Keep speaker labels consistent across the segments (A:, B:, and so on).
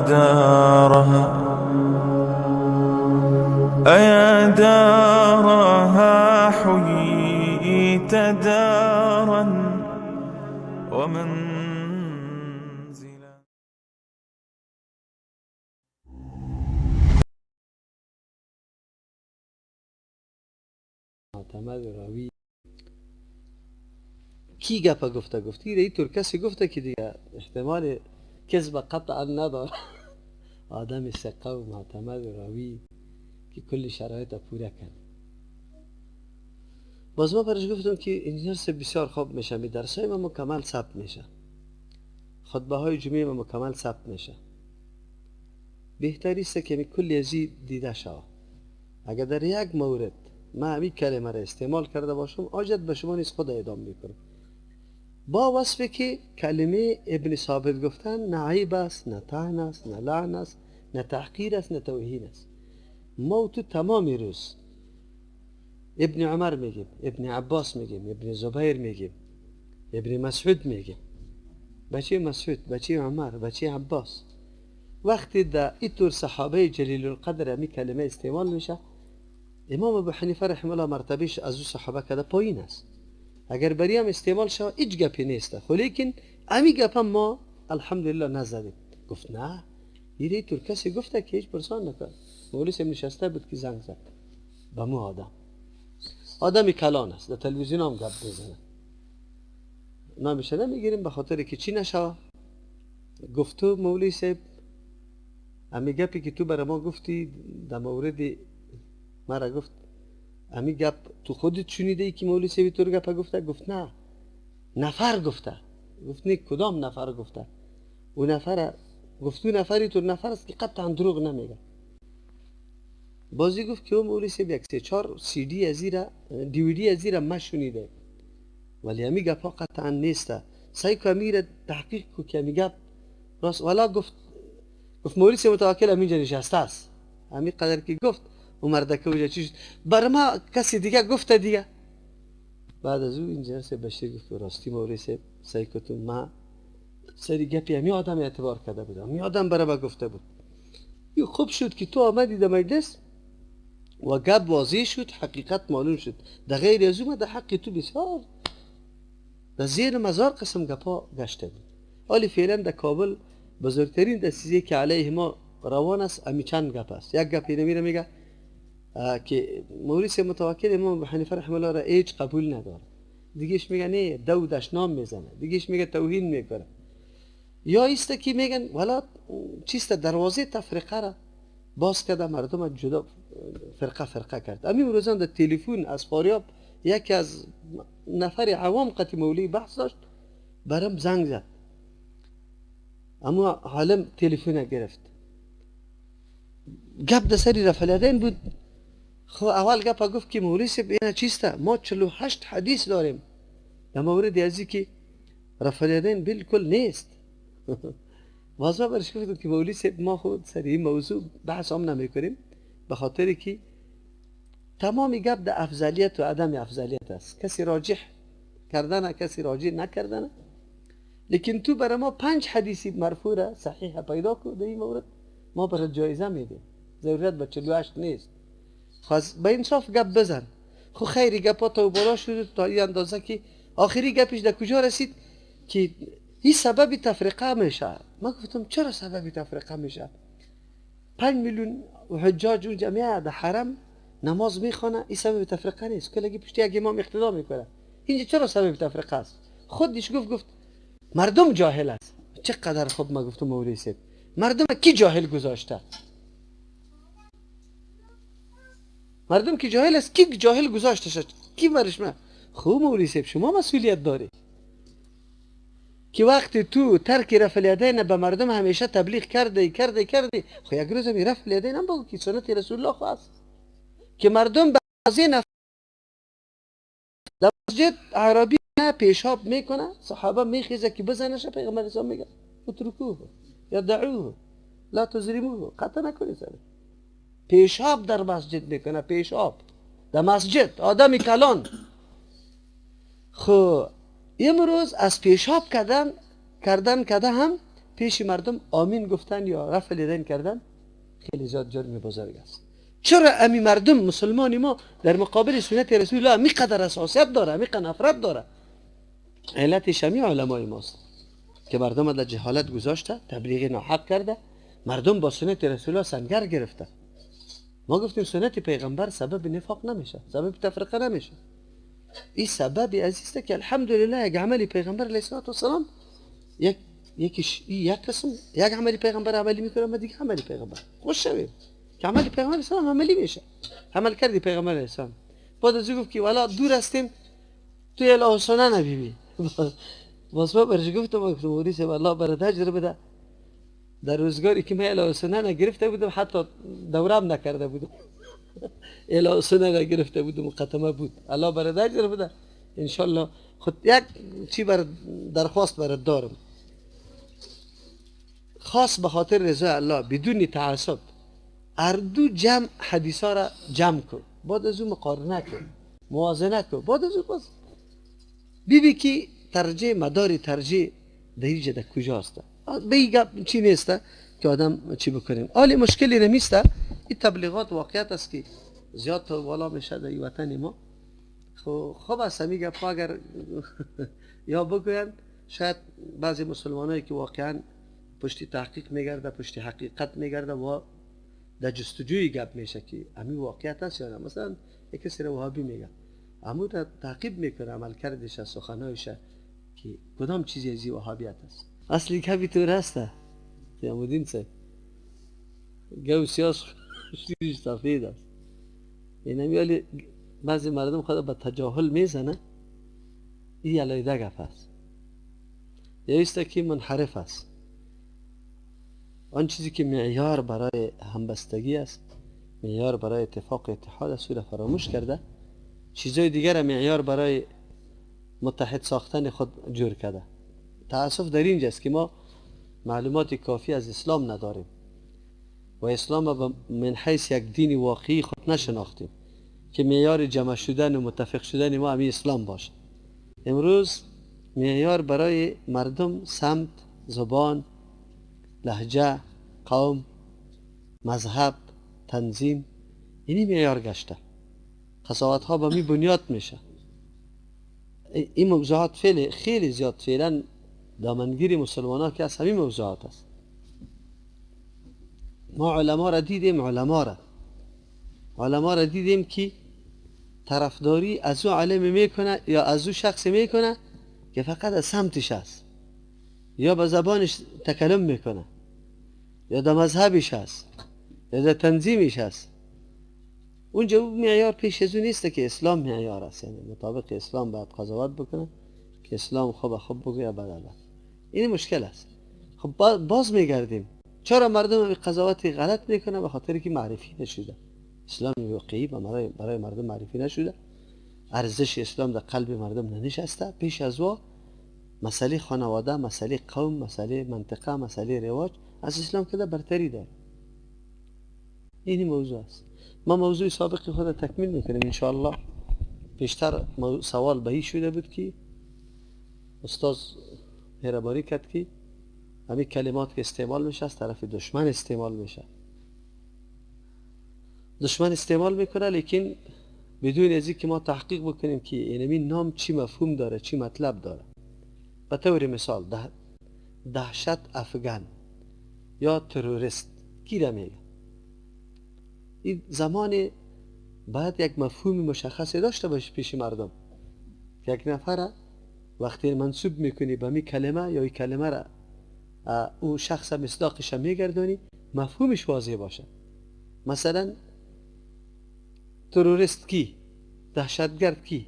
A: دارها أيا دارها حييت دارا ومنزلا.
B: معتمد راوی کی گپا گفتی ای طور کسی گفته که دیگه احتمال کذب قطعا نداره. آدم ثقه و معتمد راوی که کل شرایط پوره کرد. باز ما برش گفتم که انجینر بسیار خوب میشه، می درسای ما مکمل ثبت میشه، خطبه های جمعه ما مکمل ثبت میشه. بهتری است که می کلی ازی دیده شود. اگر در یک مورد ما همین کلمه را استعمال کرده باشم، حاجت به شما نیست، خود اعدام میکنم. با وصفی که کلمه ابن ثابت گفتن نه عیب است، نه طعن است، نه لعن است، نه تحقیر است، نه توهین است. ما تو تمام روز ابن عمر میگیم، ابن عباس میگیم، ابن زبیر میگیم، ابن مسعود میگیم. بچه مسعود، بچه عمر، بچه عباس. وقتی در اینطور صحابه جلیل القدر می کلمه استعمال میشه، امام ابو حنیفه رحمه الله مرتبهش از او صحابه کده پایین است. اگر بری هم استعمال شود هیچ گپی نیست، خب لیکن امی گپ هم ما الحمدلله نزدیم. گفت نه یه طور کسی گفته که هیچ پرسان نکرد. مولوی صاحب نشسته بود که زنگ زد به مو آدمی کلان است، در تلویزیون هم گپ بزنه. نامش نمیگیریم به خاطر که چی نشود. گفت تو مولوی صاحب امی گپی که تو برای ما گفتی در مورد مرا گفت امی گپ تو خودت شنیده ای که مولوی صاحب تو رو گپ گفته؟ گفت نه نفر گفته. گفت نه کدام نفر گفته؟ اون نفر گفت تو نفری تو نفر است که قطعا دروغ نمیگه. بازی گفت که اون مولوی صاحب یک سه چهار سی دی ازیره دیویدی ازیره ما شنیده، ولی امی گپ ها قطعا نیسته. سعی که امی را تحقیق کو که امی گپ راست. والا گفت مولوی صاحب متوکل همینجا نشسته است. امی قدر که گفت اون مردکه اونجا چی شد؟ برای ما کسی دیگه گفته دیگه. بعد از او اینجا سه بشیر گفت راستی مولوی صاحب سعی که تو ما سری گپی همی آدم اعتبار کرده بود، همی آدم برای ما گفته بود. یه خوب شد که تو آمدی در مجلس و گپ واضح شد، حقیقت معلوم شد. در غیر از او در حق تو بسیار در زیر مزار قسم گپا گشته بود. حالی فعلا در کابل بزرگترین دسیزه که علیه ما روان است امی چند گپ است. یک گپ اینه میگه که مولوی صاحب متوکل امام ابو حنیفه رحمه الله را هیچ قبول نداره. دیگهش میگه نه دودش نام میزنه، دیگهش میگه توهین میکنه. یا ایست که میگن والا چیست دروازه تفریقه را باز کرده، مردم جدا فرقه کرد. همین روزان در تلفن از فاریاب یکی از نفر عوام قتی مولوی بحث داشت، برام زنگ زد، اما حالم تلفن گرفت. گپ در سری رفع الیدین بود. خب اول گپ گفت که مولوی صاحب اینا چیسته؟ ما 48 حدیث داریم در مورد ازی که رفع الیدین بالکل نیست. واضح برش گفتم که مولوی صاحب ما خود سر این موضوع بحث هم نمی کنیم، به خاطر که تمامی گپ در افضلیت و عدم افضلیت است. کسی راجح کردنه، کسی راجح نکردنه. لیکن تو برای ما 5 حدیثی مرفوع را صحیح پیدا کن در این مورد، ما برای جایزه میدیم. ضرورت به 48 نیست. خواست به انصاف گپ بزن. خو خیری گپا تا بالا شد تا این اندازه که آخری گپش در کجا رسید که این سبب تفریقه میشه. ما گفتم چرا سبب تفریقه میشه؟ 5 میلیون حجاج اون جمعیه در حرم نماز میخونه، این سبب تفریقه نیست. کلگی پشت یک امام اقتدا میکنه. اینجا چرا سبب تفریقه است؟ خودش گفت مردم جاهل است. چقدر خوب ما گفتم مولوی صاحب، مردم کی جاهل گذاشته؟ مردم کی جاهل است؟ کی جاهل گذاشته شد؟ کی برش ما؟ خوب مولوی صاحب شما مسئولیت داری که وقتی تو ترک رفع الیدین به مردم همیشه تبلیغ کردی. خو یک روز می رفع الیدین هم بگو که سنت رسول الله خواست که مردم به ازی در مسجد عربی پیشاب میکنه، صحابه میخیزه که بزنش، پیغمبر اسلام میگه اترکوه یا دعوه لا تزریموه، قطع نکنی سره. پیشاب در مسجد میکنه، پیشاب در مسجد، آدمی کلان. خو امروز از پیشاب کردن هم پیش مردم آمین گفتن یا رفع الیدین کردن خیلی زیاد جرم بزرگ است. چرا امی مردم مسلمانی ما در مقابل سنت رسول الله میقدر حساسیت داره، میقدر نفرت داره؟ علتش همی علمای ماست که مردم در جهالت گذاشته، تبلیغ ناحق کرده، مردم با سنت رسول الله سنگر گرفته. ما گفتیم سنت پیغمبر سبب نفاق نمیشه، سبب تفرقه نمیشه. این سبب عزیزه که الحمدلله یک عملی پیغمبر علیه السلام یک قسم یک عملی پیغمبر عملی میکنه و دیگه عملی پیغمبر خوش شویم که عملی پیغمبر علیه السلام عملی میشه. عمل کردی پیغمبر علیه السلام بعد از گفت که والا دور هستیم توی اله سنن نبیبی باز ما برش گفتم موریس والله برات اجر بده. در روزگاری که من اله سنن گرفته بودم حتی دورم نکرده بودم اله سنن گرفته بودم ختمه بود. الله برات اجر بده ان شاء الله. خود یک چی بر درخواست برات دارم، خاص به خاطر رضا الله بدون تعصب اردو جمع حدیثا را جمع کن، بعد از اون مقارنه کن، موازنه کن، بعد از اون باز ببین که ترجیح مدار ترجیح در اینجا در کجاست. به این گپ چی نیست که آدم چی بکنیم. حالی مشکلی نمیسته. این تبلیغات واقعیت است که زیاد تو بالا میشه در وطن ما. خب است همین گپ اگر یا بگوین شاید بعضی مسلمانایی که واقعا پشتی تحقیق میگرده، پشتی حقیقت میگرده و در جستجوی گپ میشه که همین واقعیت است یا نه. مثلا یک کسی رو وهابی میگه، اما در تعقیب میکنه عمل کردش از سخنایش که کدام چیزی از وهابیت است. اصلی گپی تو راسته تیمودین سه گو سیاس شیرش سفید است. این همیالی بعضی مردم خود به تجاهل میزنه. این علیده گپ است یا ایسته که منحرف است. آن چیزی که معیار برای همبستگی است، معیار برای اتفاق اتحاد است، او را فراموش کرده، چیزای دیگر معیار برای متحد ساختن خود جور کرده. تأسف در اینجاست که ما معلومات کافی از اسلام نداریم و اسلام را من حیث یک دین واقعی خود نشناختیم که معیار جمع شدن و متفق شدن ما همین اسلام باشه. امروز معیار برای مردم سمت، زبان، لهجه، قوم، مذهب، تنظیم، اینی معیار گشته. قضاوت ها با می بنیاد میشه. این موضوعات خیلی زیاد فعلا دامنگیر مسلمان ها که از همین موضوعات است. ما علما را دیدیم، علما را دیدیم که طرفداری از او علم میکنه یا از او شخص میکنه که فقط از سمتش است، یا به زبانش تکلم میکنه، یا در مذهبش هست، یا در تنظیمش هست. اونجا اون معیار پیش از اون نیست که اسلام معیار است، یعنی مطابق اسلام باید قضاوت بکنه که اسلام خوب بگه بد. این مشکل است. خب باز میگردیم چرا مردم قضاوت غلط میکنه؟ به خاطر که معرفی نشده. اسلام واقعی برای مردم معرفی نشده. ارزش اسلام در قلب مردم ننشسته. پیش از او مسئله خانواده، مسئله قوم، مسئله منطقه، مسئله رواج از اسلام که برتری داره. این موضوع است. ما موضوع سابقی خود تکمیل میکنیم ان شاء الله. پیشتر سوال به این شده بود که استاد مهربانی کرد که همین کلمات که استعمال میشه از طرف دشمن استعمال میشه. دشمن استعمال میکنه لیکن بدون از اینکه ما تحقیق بکنیم که این نام چی مفهوم داره، چی مطلب داره. به طور مثال دهشت افغان یا تروریست کی را میگه؟ این زمان باید یک مفهوم مشخصی داشته باشه پیش مردم. یک نفر وقتی منسوب میکنی به می کلمه یا این کلمه را او شخص مصداقش میگردانی، مفهومش واضح باشه. مثلا تروریست کی؟ دهشتگرد کی؟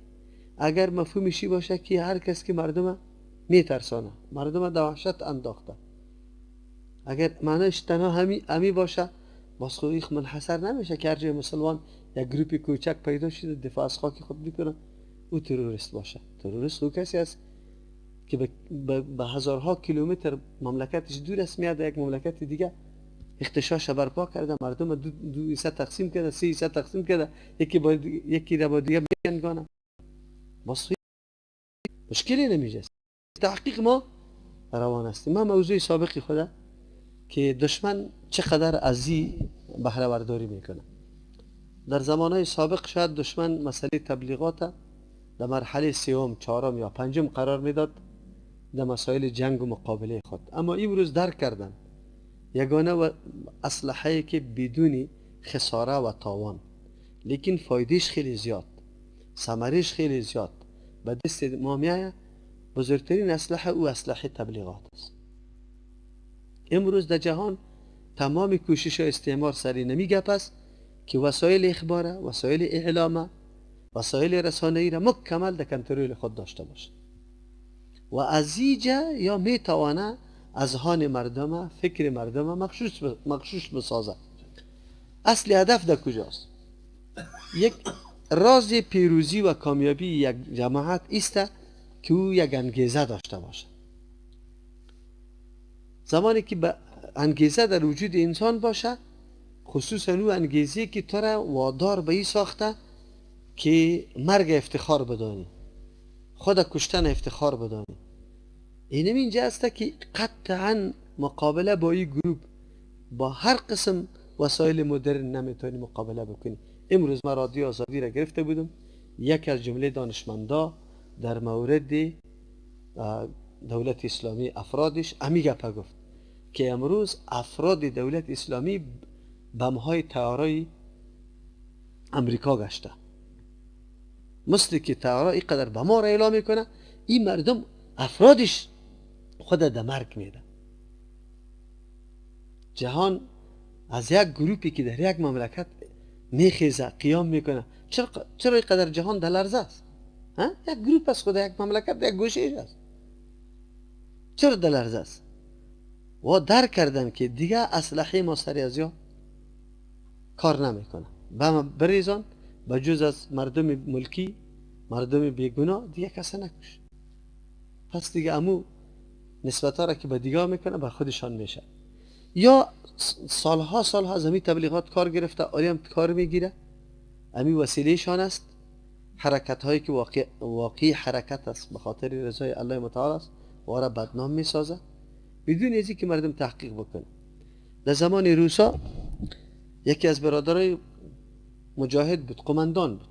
B: اگر مفهومشی باشه که هر کس که مردم میترسانه، مردم دهشت انداخته، اگر معنیش تنها همی باشه، باز خود منحصر نمیشه که هر جای مسلمان یک گروپی کوچک پیدا شده دفاع از خاک خود میکنه او تروریست باشه. تروریست او کسی است که به هزارها کیلومتر مملکتش دور است، میاد یک مملکت دیگه اختشاش برپا کرده، مردم دو حصه تقسیم کرده، سه حصه تقسیم کرده، یکی را با دیگه بینگانه. باز مشکلی نمیشه. تحقیق ما روان است. ما موضوع سابقی خدا که دشمن چقدر از این بهره برداری میکنه. در زمانهای سابق شاید دشمن مسئله تبلیغات در مرحله سوم، چهارم یا پنجم قرار میداد در مسائل جنگ و مقابله خود. اما امروز درک کردن یگانه و اسلحه‌ای که بدون خساره و تاوان لیکن فایدهش خیلی زیاد، ثمرش خیلی زیاد به دست ما میآید، بزرگترین اسلحه او اسلحه تبلیغات است. امروز در جهان تمام کوشش استعمار سری نمیگپ است که وسایل اخبار، وسایل اعلام، وسایل رسانه‌ای را مکمل در کنترل خود داشته باشد و از اینجا یا میتوانه اذهان مردم، فکر مردم مغشوش بسازد. اصل هدف در کجاست؟ یک راز پیروزی و کامیابی یک جماعت است که او یک انگیزه داشته باشد. زمانی که به انگیزه در وجود انسان باشه، خصوصا او انگیزه که تو را وادار به این ساخته که مرگ افتخار بدانی، خود کشتن افتخار بدانی. این اینجا است که قطعا مقابله با این گروه با هر قسم وسایل مدرن نمیتونی مقابله بکنی. امروز من رادیو آزادی را گرفته بودم، یک از جمله دانشمندا در مورد دولت اسلامی افرادش امی گپا گفت که امروز افراد دولت اسلامی بمهای طیاره امریکا گشته، مثل که طیاره اینقدر بما را اعلام میکنه، این مردم افرادش خود در مرگ میده. جهان از یک گروپی که در یک مملکت میخیزه قیام میکنه، چرا اینقدر جهان در لرزه است؟ یک گروپ از خود یک مملکت یک گوشهش است، چرا در لرزه است؟ و درک کردن که دیگه اسلحه ما سری از یا کار نمیکنه، بریزان به جز از مردم ملکی، مردم بیگناه دیگه کسی نکش. پس دیگه امو نسبت ها را که به دیگه میکنه به خودشان میشه. یا سالها از امی تبلیغات کار گرفته، آلی هم کار میگیره، امی وسیله شان است، حرکت هایی که واقعی حرکت است به خاطر رضای الله متعال است و را بدنام میسازه بدون ازی که مردم تحقیق بکنه. در زمان روسا یکی از برادرای مجاهد بود، قماندان بود،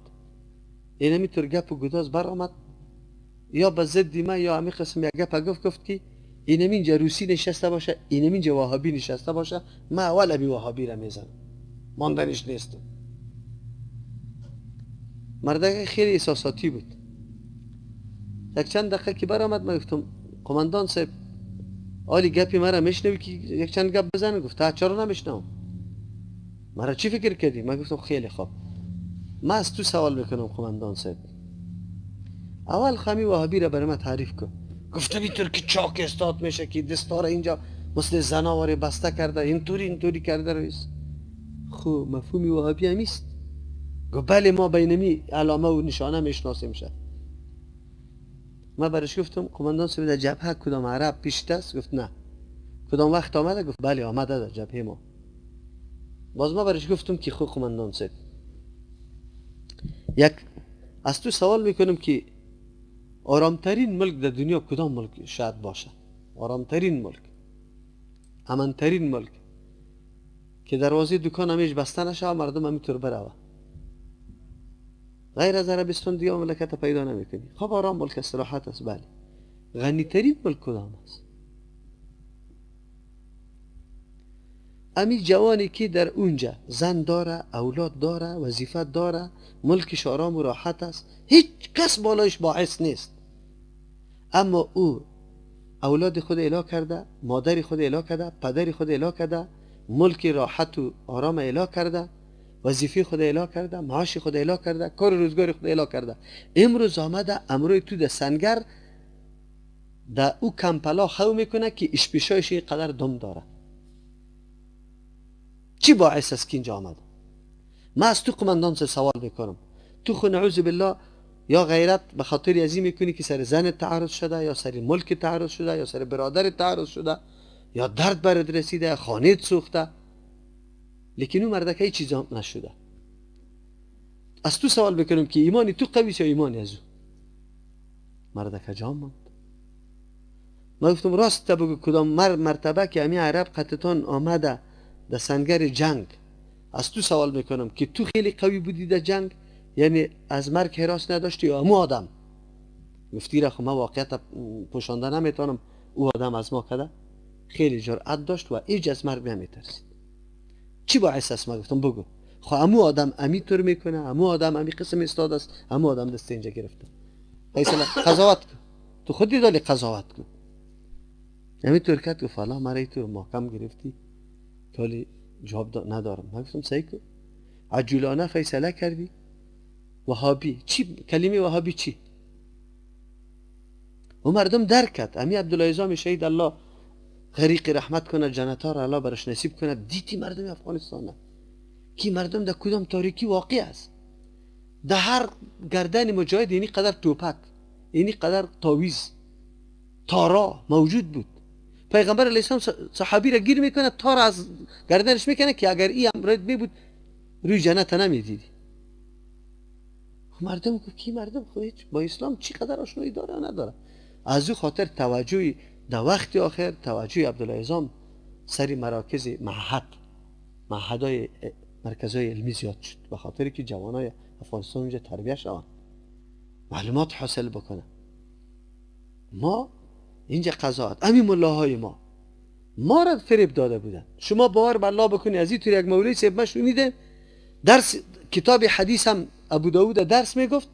B: اینمی طور گپ و گداز بر آمد یا به ضد ما یا همی قسم یک گپ گفت که اینمی اینجا روسی نشسته باشه، اینمی اینجا وهابی نشسته باشه، ما اول ابی وهابی را میزنم، ماندنش نیستم. مرده خیلی احساساتی بود. یک چند دقیقه که بر آمد من گفتم قماندان صاحب آلی گپی مرا میشنوی که یک چند گپ بزنه؟ گفت تا چرا نمیشنوم؟ مرا چی فکر کردی؟ من گفتم خیلی خوب، من از تو سوال میکنم قماندان صاحب، اول خمی وهابی را برای من تعریف کن. گفتم اینطور که چاک استاد میشه که دستار اینجا مثل زناوری بسته کرده، اینطوری کرده رئیس. خب مفهومی وهابی همیست؟ گفت بله ما بینمی علامه و نشانه میشناسیم شد. من برش گفتم قماندان صاحب در جبهه کدام عرب پیش است؟ گفت نه. کدام وقت آمده؟ گفت بله آمده در جبهه ما. باز ما برش گفتم که خب قماندان صاحب یک از تو سوال میکنم که آرامترین ملک در دنیا کدام ملک شاید باشه؟ آرامترین ملک، امنترین ملک که دروازه دکان همیش بسته نشه و مردم همینطور بروه، غیر از عربستان دیگه مملکت پیدا نمیکنی. خب آرام ملک استراحت است، بله. غنی ترین ملک کدام است؟ امی جوانی که در اونجا زن داره، اولاد داره، وظیفت داره، ملکش آرام و راحت است، هیچ کس بالایش باعث نیست، اما او اولاد خود اله کرده، مادر خود اله کرده، پدر خود اله کرده، ملک راحت و آرام اله کرده، وظیفه خود اله کرده، معاش خود اله کرده، کار روزگار خود اله کرده. امروز آمده امروی تو در سنگر در او کمپلا خو میکنه که اشپیشایش قدر دم داره. چی باعث است که اینجا آمده؟ من از تو قماندان سوال میکنم، تو خو نعوذ بالله یا غیرت به خاطر ازی میکنی که سر زن تعرض شده، یا سر ملک تعرض شده، یا سر برادر تعرض شده، یا درد برد رسیده، یا خانه سوخته، لیکن اون مردک هیچ چیز نشده. از تو سوال بکنم که ایمانی تو قوی یا ایمانی از او؟ مرد کجام ماند. ما گفتم راست تا بگو کدام مرتبه که امی عرب قطتان آمده در سنگر جنگ، از تو سوال میکنم که تو خیلی قوی بودی در جنگ، یعنی از مرگ هراس نداشتی یا امو آدم؟ گفتی را خب ما واقعیت پوشانده نمیتونم، او آدم از ما کده خیلی جرأت داشت و ایج از مرگ نمیترسید. چی باعث است؟ ما گفتم بگو. خب امو آدم امی طور میکنه، امو آدم امی قسم استاد است، امو آدم دست اینجا گرفته. فیصله قضاوت کن، تو خودی داری قضاوت کن. امی طور کرد گفت حالا مرا تو محکم گرفتی تالی جواب ندارم. من گفتم صحیح کن، عجولانه فیصله کردی. وهابی چی؟ کلمه وهابی چی؟ و مردم درک کرد. امی عبدالله عظام شهید الله غریق رحمت کنه، جنت ها را الله برش نصیب کنه. دیتی مردم افغانستان کی مردم در کدام تاریکی واقع است. در هر گردن مجاهد اینی قدر توپک، اینی قدر تاویز تارا موجود بود. پیغمبر علیه السلام صحابی را گیر میکنه، تار از گردنش میکنه که اگر این امرت می بود روی جنت نمیدیدی. مردم گفت کی مردم خودش با اسلام چی قدر آشنایی داره و نداره. از او خاطر توجهی در وقت آخر توجه عبدالله عظام سری مراکز معهدهای مرکزهای علمی زیاد شد، به خاطری که جوانای افغانستان اونجا تربیت شوند، معلومات حاصل بکنه. ما اینجا قضاوت امی ملاهای ما را فریب داده بودن. شما باور به الله بکنی از این طور یک مولوی صاحب ما شنیده درس کتاب حدیث هم ابو داود درس میگفت،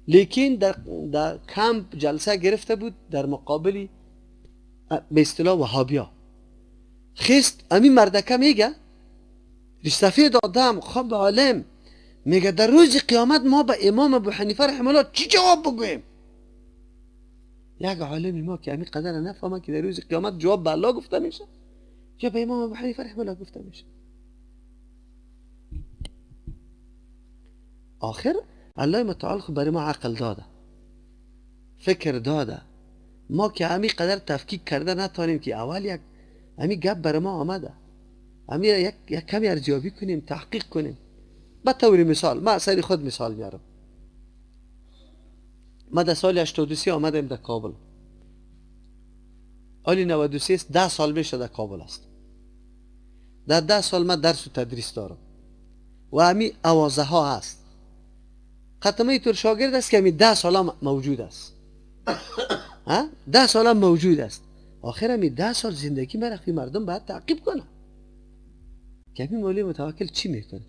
B: لیکن در کمپ جلسه گرفته بود در مقابلی به اصطلاح وهابیا. خست امی مردکه میگه رشتفید آدم خواب عالم، میگه در روز قیامت ما به امام ابو حنیفه رحمه الله چی جواب بگویم؟ یک عالمی ما که امی قدر نفهمه که در روز قیامت جواب به الله گفته میشه یا به امام ابو حنیفه رحمه الله گفته میشه. آخر الله متعال خود برای ما عقل داده، فکر داده. ما که امی قدر تفکیک کرده نتانیم که اول یک امی گپ برای ما آمده، امی یک کمی ارزیابی کنیم، تحقیق کنیم. به طور مثال ما سری خود مثال میارم. ما در سال 83 آمدیم در کابل. آلی 93 10 سال میشه در کابل است. در 10 سال ما درس و تدریس دارم و امی اوازه ها هست. ختمه طور شاگرد است که امی 10 سال موجود است. 10 سال موجود است. آخر امی 10 سال زندگی مرخی مردم باید تعقیب کنه که امی مولوی متوکل چی میکنه.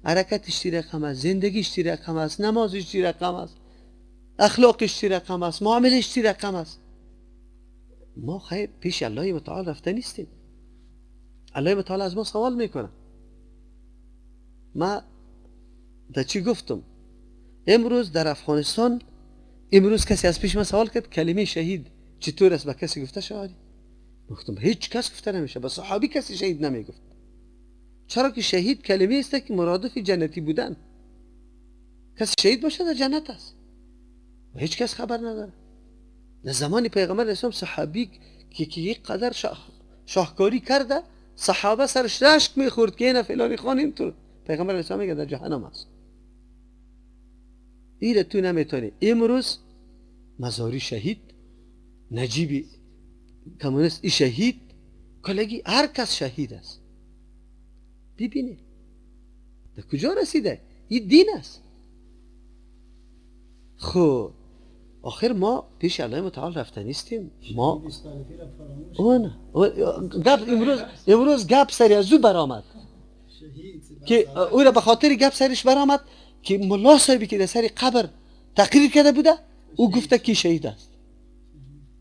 B: حرکتش چی رقم است، زندگیش چی رقم است، نمازش چی رقم است، اخلاقش چی رقم است، معاملش چی رقم است. ما خیر پیش الله متعال رفته نیستیم. الله متعال از ما سوال میکنه. ما در چی گفتم؟ امروز در افغانستان امروز کسی از پیش ما سوال کرد کلمه شهید چطور است به کسی گفته شد؟ گفتم هیچ کس گفته نمیشه، به صحابی کسی شهید نمیگفت. چرا که شهید کلمه است که مرادف جنتی بودن. کسی شهید باشه در جنت است و هیچ کس خبر نداره. در زمان پیغمبر اسلام صحابی که یک قدر شاهکاری کرده صحابه سرش رشک میخورد که اینه فلانی خان اینطور. پیغمبر اسلام میگه در جهنم است. ایره تو نمیتونی. امروز مزاری شهید، نجیبی کمونست ای شهید، کلگی هر کس شهید است. ببینید در کجا رسیده؟ این دین است. خب آخر ما پیش الله متعال رفته نیستیم. ما امروز گپ سری از او برآمد که او را به خاطر گپ سرش برآمد که ملا صاحبی که در سر قبر تقریر کرده بوده او گفته که شهید است.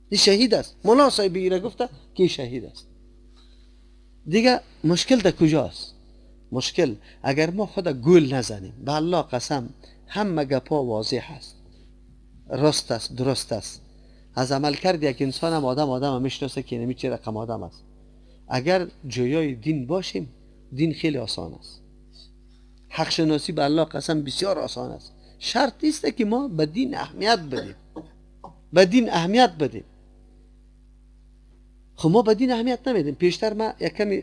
B: این شهید است. ملا صاحبی را گفته که شهید است. دیگه مشکل در کجاست؟ مشکل اگر ما خود گول نزنیم، به الله قسم همه گپا واضح است، راست است، درست است. از عمل کرد یک انسان هم آدم میشناسه که نمی چه رقم آدم است. اگر جویای دین باشیم دین خیلی آسان است. حق شناسی به الله قسم بسیار آسان است. شرط نیست که ما به دین اهمیت بدیم. خب ما به دین اهمیت نمیدیم. پیشتر ما یک کمی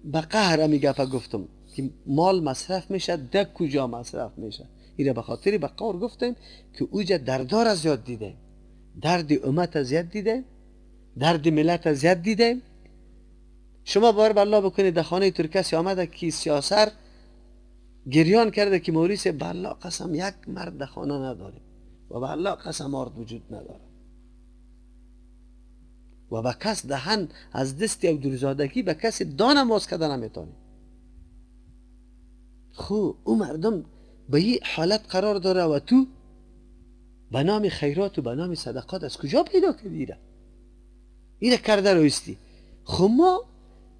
B: به قهر می گفت گفتم که مال مصرف میشه، در کجا مصرف میشه. ایره به خاطر بقار گفتیم که اوجا دردار زیاد دیده، درد امت زیاد دیده، درد ملت زیاد دیده. شما باور به الله بکنید در خانه ترکسی آمده که سیاسر گریان کرده که موریس به الله قسم یک مرد در خانه نداره و به الله قسم مرد وجود نداره و به کس دهن از دست او درزادگی به کسی دانم باز کده نمیتونه. خو او مردم به این حالت قرار داره و تو به نام خیرات و به نام صدقات از کجا پیدا کردی ایره کرده رویستی. خو ما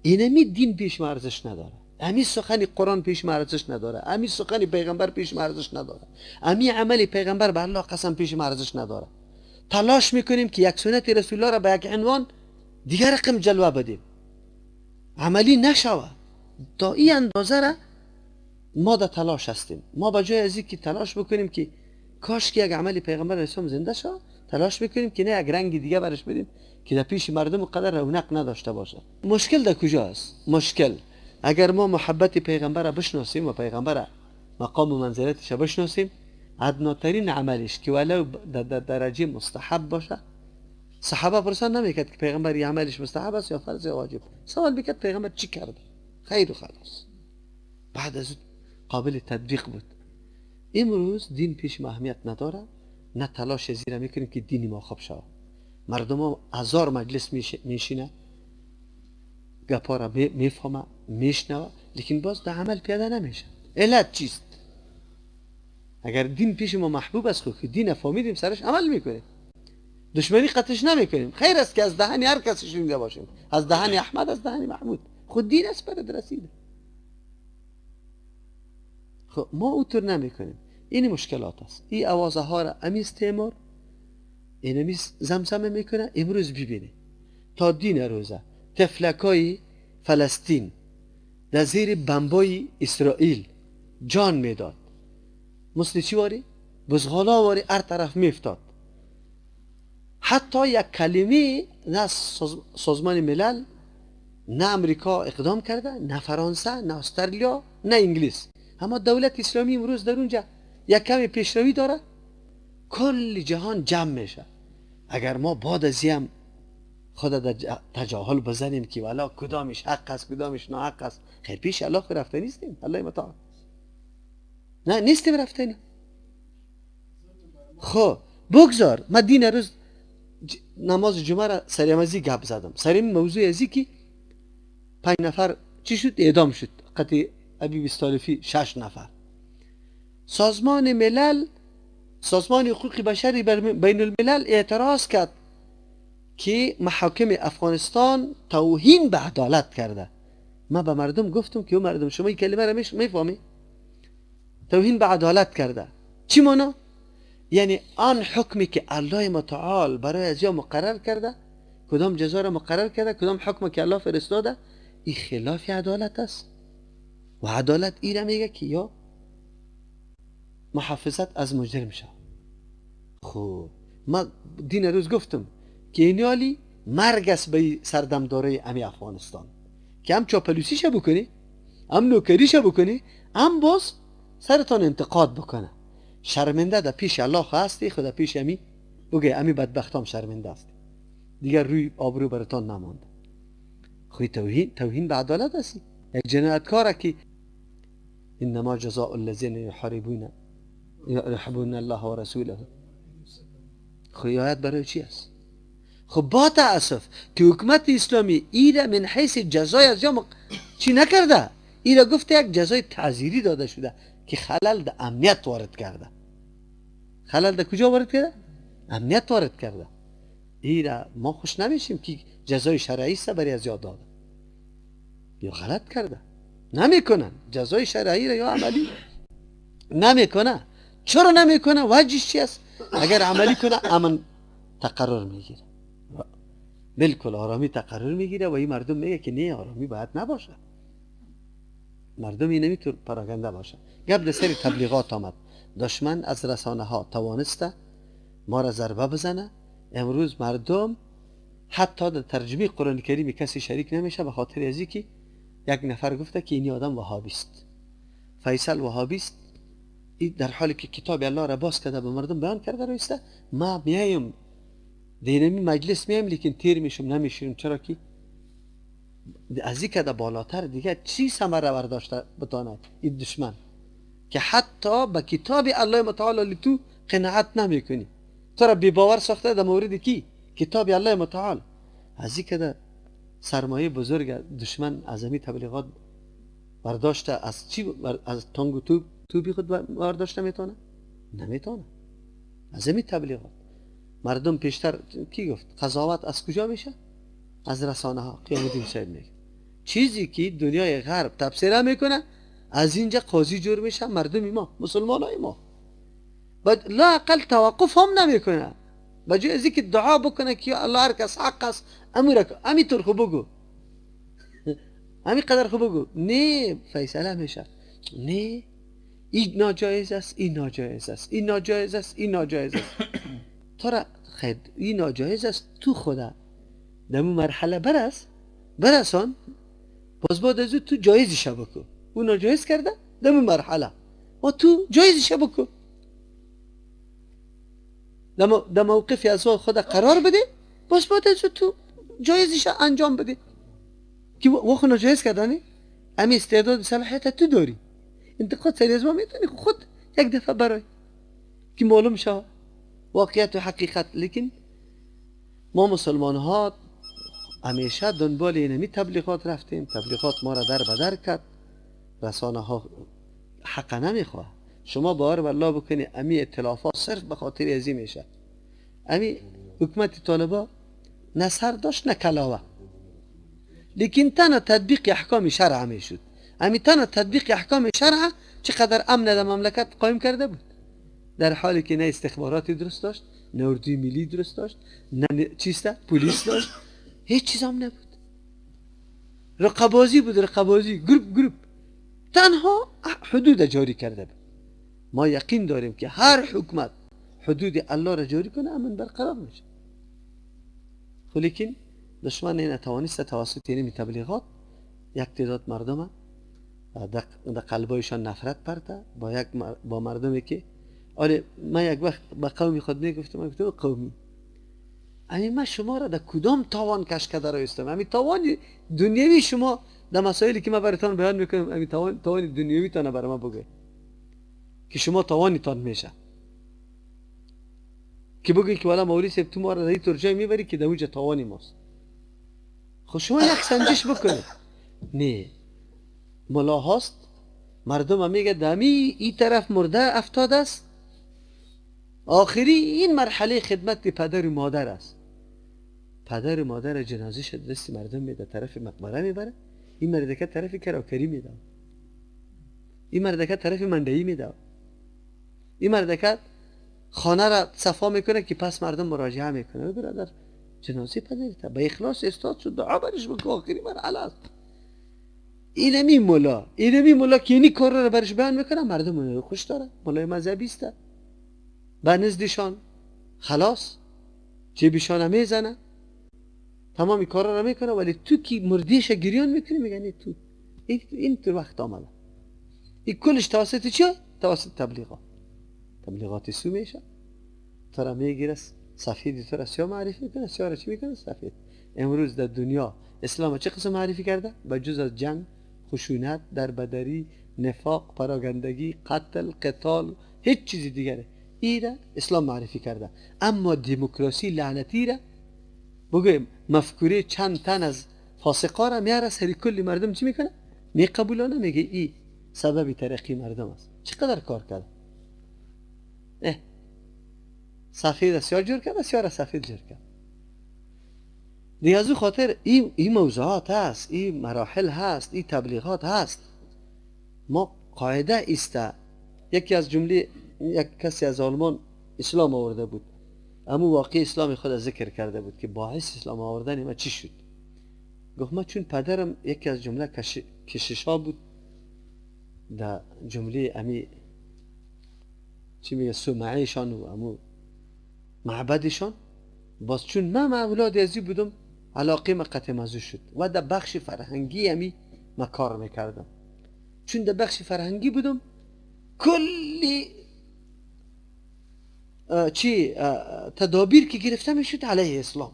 B: اینمی دین پیش ما ارزش نداره، امی سخن قرآن پیش ما ارزش نداره، امی سخن پیغمبر پیش ما ارزش نداره، امی عمل پیغمبر به الله قسم پیش ما ارزش نداره. تلاش میکنیم که یک سنت رسول الله را به یک عنوان دیگر رقم جلوه بدیم، عملی نشوه. تا این اندازه را ما در تلاش هستیم. ما به جای از این که تلاش بکنیم که کاش که یک عمل پیغمبر اسلام زنده شد، تلاش میکنیم که نه یک رنگ دیگه برش بدیم که در پیش مردم قدر رونق نداشته باشه. مشکل در کجاست؟ مشکل اگر ما محبت پیغمبر را بشناسیم و پیغمبر را مقام و منزلتش بشناسیم، ادناترین عملش که ولو در درجه مستحب باشه، صحابه پرسان نمیکرد که پیغمبر یه عملش مستحب است یا فرض یا واجب، سوال میکرد پیغمبر چی کرده، خیر و خلاص، بعد از قابل تطبیق بود. امروز دین پیش ما اهمیت نداره، نه تلاش زیرا میکنیم که دینی ما خوب شود. مردم ها هزار مجلس میشینه، گپا را میفهمه میشنوه، لیکن باز در عمل پیاده نمیشه. علت چیست؟ اگر دین پیش ما محبوب است خود که دین فهمیدیم سرش عمل میکنیم، دشمنی قطعش نمیکنیم. خیر است که از دهن هر کسی شنیده باشیم، از دهن احمد، از دهن محمود، خود دین است برد رسیده. خب ما اوتر نمیکنیم. این مشکلات است. این اوازه ها را امیز تیمور این امیز زمزمه میکنه. امروز ببینه تا دین روزه تفلکای فلسطین در زیر بمبای اسرائیل جان میداد، مثل چی واری؟ بزغالا واری هر طرف میفتاد. حتی یک کلمه نه سازمان ملل، نه امریکا اقدام کرده، نه فرانسه، نه استرالیا، نه انگلیس. اما دولت اسلامی امروز در اونجا یک کمی پیشروی داره، کل جهان جمع میشه. اگر ما بعد از این خود در تجاهل بزنیم که والا کدامش حق است کدامش ناحق است، خیر پیش الله رفته نیستیم. الله متعال نه نیستیم رفتنی. خب بگذار من دین روز نماز جمعه را سریمزی گپ زدم سریم موضوع ازی که 5 نفر چی شد؟ اعدام شد. قطعی ابی بستالفی 6 نفر. سازمان ملل، سازمان حقوق بشری بین الملل اعتراض کرد که محاکم افغانستان توهین به عدالت کرده. من به مردم گفتم که مردم شما این کلمه را میفهمی؟ توهین به عدالت کرده چی مانا؟ یعنی آن حکمی که الله متعال برای از یا مقرر کرده، کدام جزا را مقرر کرده، کدام حکم که الله فرستاده، این خلاف عدالت است. و عدالت این را میگه که یا محافظت از مجرم شد. خب ما دین روز گفتم که اینالی مرگ است به سردمداره امی افغانستان، که هم چاپلوسیش بکنی، هم نوکریش بکنی، هم باز سرتان انتقاد بکنه. شرمنده در پیش الله هستی، خدا پیش امی بگه امی بدبختام شرمنده است، دیگر روی آبرو براتان نمانده. خوی توهین به عدالت هستی. یک جنایتکاره که انما جزاء الذین یحبون الله و رسوله، خوی آیت برای چی است؟ خب با تأسف که حکومت اسلامی ایره من حیث جزای از یا چی نکرده، ایره گفته یک جزای تعزیری داده شده که خلل در امنیت وارد کرده. خلل در کجا وارد کرده؟ امنیت وارد کرده. ایره ما خوش نمیشیم که جزای شرعی است برای از یاد داده یا غلط کرده. نمیکنن جزای شرعی را یا عملی نمیکنه. چرا نمیکنه؟ وجهش چی است؟ اگر عملی کنه امن تقرر میگیره، بالکل آرامی تقرر میگیره و این مردم میگه که نه آرامی باید نباشه. مردم این نمیتونه پراگنده باشه. گپ در سر تبلیغات آمد. دشمن از رسانه ها توانسته ما را ضربه بزنه. امروز مردم حتی در ترجمه قرآن کریم کسی شریک نمیشه به خاطر ازی که یک نفر گفته که این آدم وهابیست. فیصل وهابیست این در حالی که کتاب الله را باز کرده به مردم بیان کرده رویسته، ما میایم دینمی مجلس میایم لیکن تیر میشم نمیشیم. چرا که از این کده بالاتر دیگه چی ثمره برداشته بتانه این دشمن که حتی به کتاب الله متعال تو قناعت نمیکنی. تو را بی باور ساخته در مورد کی؟ کتاب الله متعال. از این کده سرمایه بزرگ دشمن از همین تبلیغات برداشته. از چی؟ از تانگ و توبی خود برداشته میتونه؟ نمیتونه. از همین تبلیغات مردم پیشتر کی گفت قضاوت از کجا میشه؟ از رسانه ها. قیام الدین صاحب میگه چیزی که دنیای غرب تفسیر میکنه از اینجا قاضی جور میشه مردم ما، مسلمان های ما. لا اقل توقف هم نمیکنه، بجای از اینکه دعا بکنه که الله هر کس حق است امی طور خوب بگو امی قدر خوب بگو. نه، فیصله میشه نه این ناجایز است، این ناجایز است، این ناجایز است، این ناجایز است. تو را خیر این ناجایز است، تو خدا دمو مرحله برسان، باز بعد از تو جایزش بکن. اون ناجایز کرده دمو مرحله و تو جایزش بکن، در موقفی از خود قرار بده، باز بعد از تو جایزش انجام بده که وقت ناجایز کردنی امی استعداد صلاحیت تو داری. انتقاد سری از ما میتونی خود یک دفعه برای که معلوم شه واقعیت و حقیقت. لیکن ما مسلمان ها همیشه دنبال اینمی تبلیغات رفتیم، تبلیغات ما را در بدر کرد. رسانه ها حق نمیخواه. شما باور بالله بکنی امی اطلافات صرف به خاطر ازی میشه. امی حکومت طالبا نه سر داشت نه کلاوه، لیکن تنها تطبیق احکام شرع میشد. امی تنها تطبیق احکام شرع چقدر امن در مملکت قایم کرده بود، در حالی که نه استخباراتی درست داشت، نه اردوی ملی درست داشت، نه چیسته پلیس داشت، هیچ چیز هم نبود. رقابازی بود، رقابازی گروپ تنها حدود جاری کرده بود. ما یقین داریم که هر حکومت حدود الله را جاری کنه امن برقرار میشه. خب لیکن دشمن این توانسته توسط این تبلیغات یک تعداد مردم در قلبایشان نفرت پرته با مردمی که آره. من یک وقت با قومی خود میگفتم، من گفتم قومی امی من شما را در کدام تاوان کش کرده رایستم؟ امی تاوان دنیوی شما در مسائلی که من براتون بیان میکنم، امی تاوان دنیوی تانه برای ما بگه که شما تاوانی تان میشه که بگی که والا مولی صاحب تو ما را در این طور جای میبری که در اونجا تاوانی ماست. خب شما یک سنجش بکنید. نه، ملا هاست مردم هم میگه دمی این طرف مرده افتاد است، آخری این مرحله خدمت پدر و مادر است. پدر و مادر جنازه دست مردم میده طرف مقبره میبره، این مردکه طرف کراکری میده، این مردکه طرف مندهی میده، این مردکه خانه را صفا میکنه که پس مردم مراجعه میکنه. برادر جنازه پدرت به اخلاص استاد شد، دعا برش بکن، آخری مرحله است. اینمی مولا که اینی کار را برش بیان میکنه، مردم اونو خوش داره. مولای مذهبی است، به نزدشان خلاص جیبشان میزنه، تمامی کارا را میکنه، ولی تو که مردیش گریان میکنی میگنی تو این تو وقت آمده. این کلش توسط چیه؟ توسط تبلیغات سو میشه. تو را میگیره سفید، تو را سیاه معرفی میکنه، سیاه را چی میکنه؟ سفید. امروز در دنیا اسلام چه قسم معرفی کرده؟ به جز از جنگ، خشونت، دربدری، نفاق، پراگندگی، قتال، هیچ چیزی دیگره ایره اسلام معرفی کرده. اما دموکراسی لعنتی را بگویم مفکوره چند تن از فاسقا را میاره سری کلی مردم چی میکنه؟ میقبولانه، میگه ای سبب ترقی مردم است. چقدر کار کرده؟ سفید سیاه جور کرده، سیاه را سفید جور کرده. دیگه از او خاطر این موضوعات هست، این مراحل هست، این تبلیغات هست. ما قاعده است. یکی از جمله یک کسی از آلمان اسلام آورده بود، اما واقعی اسلام خود ذکر کرده بود که باعث اسلام آوردن ما چی شد. گفت ما چون پدرم یکی از جمله کششا بود در جمله امی چی میگه سومعیشان و امو معبدشان، باز چون من اولاد ازی بودم علاقه ما قطع موضوع شد و در بخش فرهنگی امی ما کار میکردم. چون در بخش فرهنگی بودم کلی تدابیر که گرفته میشد علیه اسلام،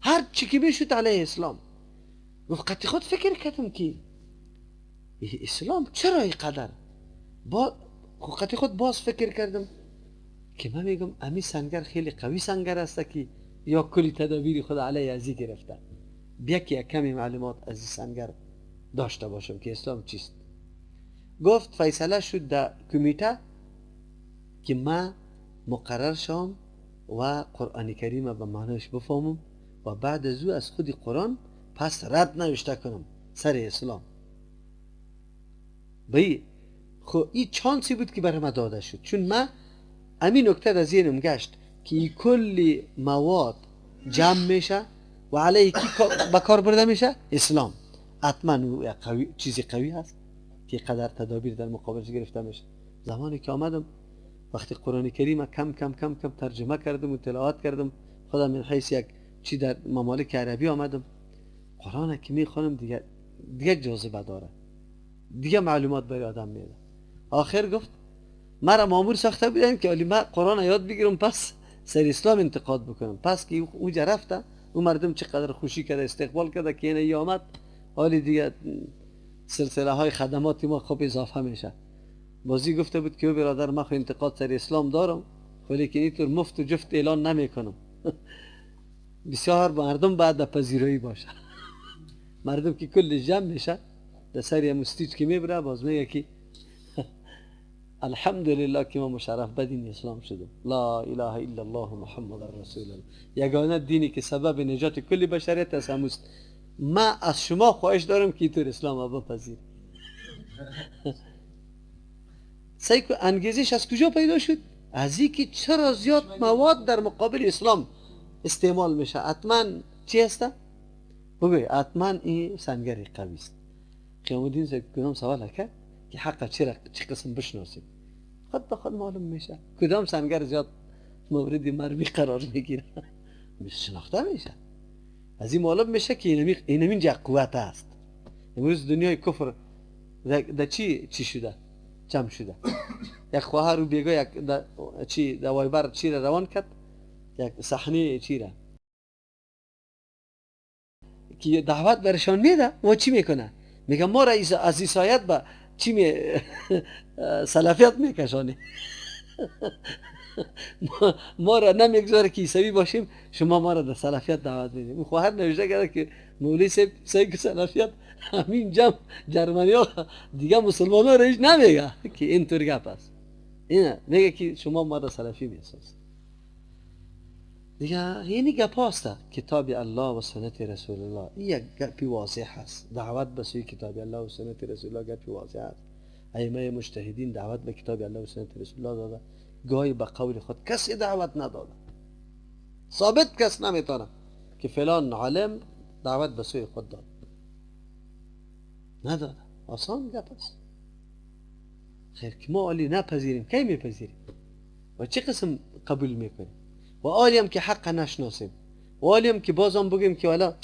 B: هر چی که میشد علیه اسلام. وقتی خود فکر کردم که اسلام چرا اینقدر وقتی خود باز فکر کردم که من میگم امی سنگر خیلی قوی سنگر است که یا کلی تدابیر خود علیه ازی گرفته. بیا که کمی معلومات از این سنگر داشته باشم که اسلام چیست. گفت فیصله شد در کمیته که من مقرر شم و قرآن کریم به معناش بفهمم و بعد از او از خود قرآن پس رد نوشته کنم سر اسلام. خب این چانسی بود که برای من داده شد، چون من همین نکته در ذهنم گشت که کلی مواد جمع میشه و علیه کی به کار برده میشه؟ اسلام. حتما چیزی قوی هست که قدر تدابیر در مقابلش گرفته میشه. زمانی که آمدم وقتی قرآن کریم کم کم کم کم ترجمه کردم و تلاوت کردم، خودم من حیث یک چی در ممالک عربی آمدم، قرآن که میخوانم دیگه جاذبه داره، دیگه معلومات برای آدم میده. آخر گفت مرا مامور ساخته بودن که ولی من قرآن یاد بگیرم پس سر اسلام انتقاد بکنم. پس که اونجا رفته اون مردم چقدر خوشی کرده، استقبال کرده که اینه آمد، حالی دیگه سلسله های خدمات ما خوب اضافه میشه. بازی گفته بود که برادر من خو انتقاد سر اسلام دارم ولی که اینطور مفت و جفت اعلان نمیکنم. بسیار مردم بعد پذیرایی باشه. مردم که کل جمع میشه در سر مستیج که میبره باز میگه که الحمدلله که ما مشرف به دین اسلام شدم، لا اله الا الله محمد رسول الله، یگانه دینی که سبب نجات کل بشریت است هموست. من از شما خواهش دارم که اینطور اسلام بپذیر. سیکو انگیزش از کجا پیدا شد؟ از اینکه چرا زیاد مواد در مقابل اسلام استعمال میشه. حتما چی هسته؟ بگوی حتما این سنگر قوی است. قیام الدین کدام سوال کرد که حق چه قسم بشناسیم، خود به خود معلوم میشه کدام سنگر زیاد مورد مرمی قرار میگیره. شناخته میشه. از این معلوم میشه که اینم جا قوت است. امروز دنیای کفر در چی شده؟ جمع شده. یک خواهر رو بیگاه یک در وایبر چی را روان کرد، یک صحنه چی را که دعوت برشان میده و چی میکنه؟ میگه ما را از عیسایت به چی سلفیت میکشانی. ما را نمیگذاره که عیسوی باشیم، شما ما را در سلفیت دعوت میدیم. اون خواهر نوشته کرده که مولوی صاحب که سلفیت همین جرمنی ها دیگه مسلمان ها رایج نمیگه که اینطور گپ است. اینه میگه که شما ما را سلفی میسازید. دیگه اینی گپ هست. کتاب الله و سنت رسول الله این یک گپی واضح هست. دعوت به سوی کتاب الله و سنت رسول الله گپی واضح هست. ائمه مجتهدین دعوت به کتاب الله و سنت رسول الله داده، گاهی به قول خود کسی دعوت نداده. ثابت کس نمیتونه که فلان عالم دعوت به سوی خود داد، نداده. آسان گپ است. خیر که ما علی نپذیریم، کی میپذیریم و چه قسم قبول میکنیم؟ و عالیم که حق نشناسیم و عالیم که بازم بگیم که والا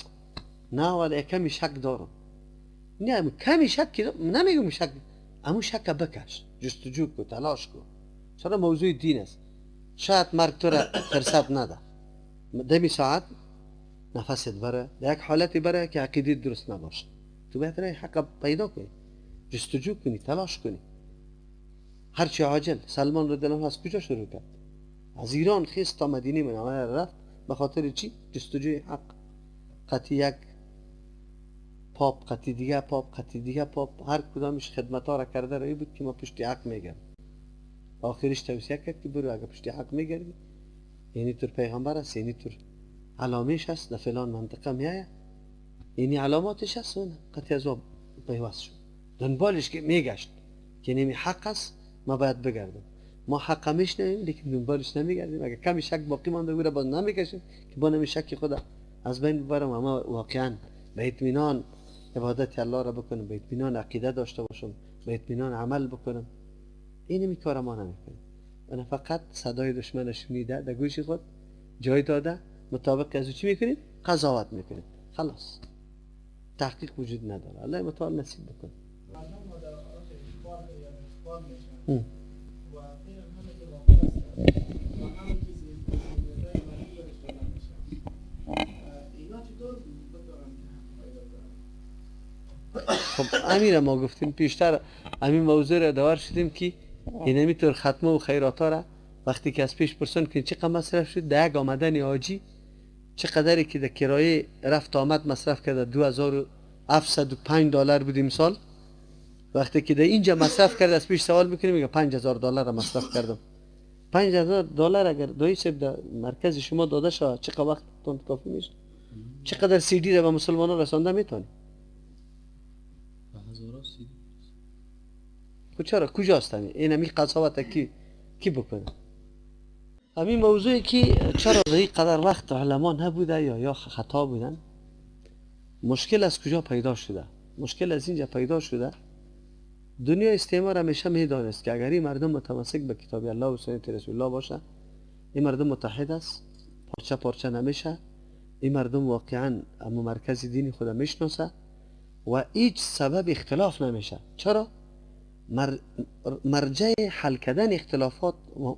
B: نه والا کمی شک دارم. نه کمی شک نمیگم شک، اما شک بکش، جستجو کو، تلاش کو. چرا موضوع دین است. شاید مرگ تو را فرصت نده، دمی ساعت نفست بره در یک حالتی بره که عقیده درست نباشه. تو بهتره حق پیدا کنی، جستجو کنی، تلاش کنی. هرچی عاجل. سلمان رضی الله عنه از کجا شروع کرد؟ از ایران خیست تا مدینه منوره رفت. به خاطر چی؟ جستجوی حق. قطعی یک پاپ، قطعی دیگه پاپ، قطعی دیگه پاپ، هر کدامش خدمت ها را کرده رایی بود که ما پشت حق میگردیم. آخرش توصیه کرد که برو اگه پشت حق میگردی، یعنی طور پیغمبر است، یعنی طور علامش هست، در فلان منطقه میایه، یعنی علاماتش هست و قطعی از او پیوست شد. دنبالش که میگشت که نمی حق است، ما باید بگردیم. ما حق میشنیم لیکن دنبالش نمیگردیم. اگه کمی شک باقی مانده بوده باز نمیکشیم که با نمی شک خدا از بین ببرم. اما واقعا به اطمینان عبادت الله را بکنم، به اطمینان عقیده داشته باشم، به اطمینان عمل بکنم. این کار ما نمیکنیم. انا فقط صدای دشمن شنیده در گوش خود جای داده، مطابق از چی میکنیم؟ قضاوت میکنیم. خلاص تحقیق وجود نداره. الله متعال نصیب بکنه.
C: خراب میشن
B: ام.
C: و غیر همه که واقع هستن و همه چیزی زندگی مالی برش دادن میشن. اینا چطور بتونن که حق پیدا کنن؟
B: خب امیر ما گفتیم پیشتر همین موضوع را دور شدیم که این همینطور ختمه و خیراتا را وقتی که از پیش پرسان که چقدر مصرف شد ده آمدن حاجی چقدری که در کرایه رفت آمد مصرف کرده $2705 بود امسال. وقتی که در اینجا مصرف کرده از پیش سوال میکنیم میگه $5000 را مصرف کردم. $5000 اگر دایی صاحب در مرکز شما داده شد چقدر وقت تون کافی میشه؟ چقدر CD را به مسلمانان رسانده میتونی؟ خب چرا کجاست این همی قضاوت کی بکنه؟ همین موضوعی که چرا در این قدر وقت علما نبوده یا خطا بودن، مشکل از کجا پیدا شده؟ مشکل از اینجا پیدا شده دنیا استعمار همیشه میدانست که اگر این مردم متمسک به کتاب الله و سنت رسول الله باشه، این مردم متحد است، پارچه پارچه نمیشه، این مردم واقعا اما مرکز دین خود میشناسه و هیچ سبب اختلاف نمیشه. چرا؟ مرجع حل کردن اختلافات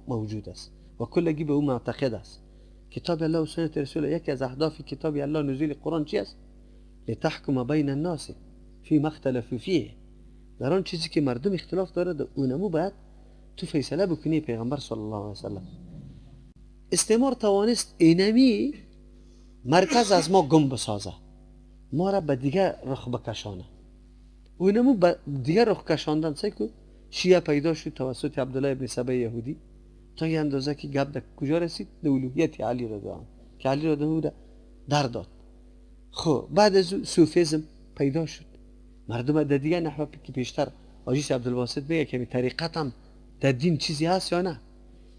B: موجود است و کلگی به او معتقد است. کتاب الله و سنت رسول الله، یکی از اهداف کتاب الله نزول قرآن چی است؟ لتحکم بین الناس فی اختلفوا فیه، در آن چیزی که مردم اختلاف دارد اونمو باید تو فیصله بکنی. پیغمبر صلی الله علیه وسلم استعمار توانست اینمی مرکز از ما گم بسازه، ما را به دیگر رخ بکشانه. اونمو به دیگر رخ کشاندن سعی کو شیعه پیدا شد توسط عبدالله ابن سبع یهودی تا یه اندازه که گپ در کجا رسید؟ به الوهیت علی رضی الله عنه که علی رضی الله عنه در داد. خب بعد از صوفیسم پیدا شد، مردم در دیگه نحوه که پیشتر حاجی عبدالباسط میگه که طریقت هم در دین چیزی هست یا نه،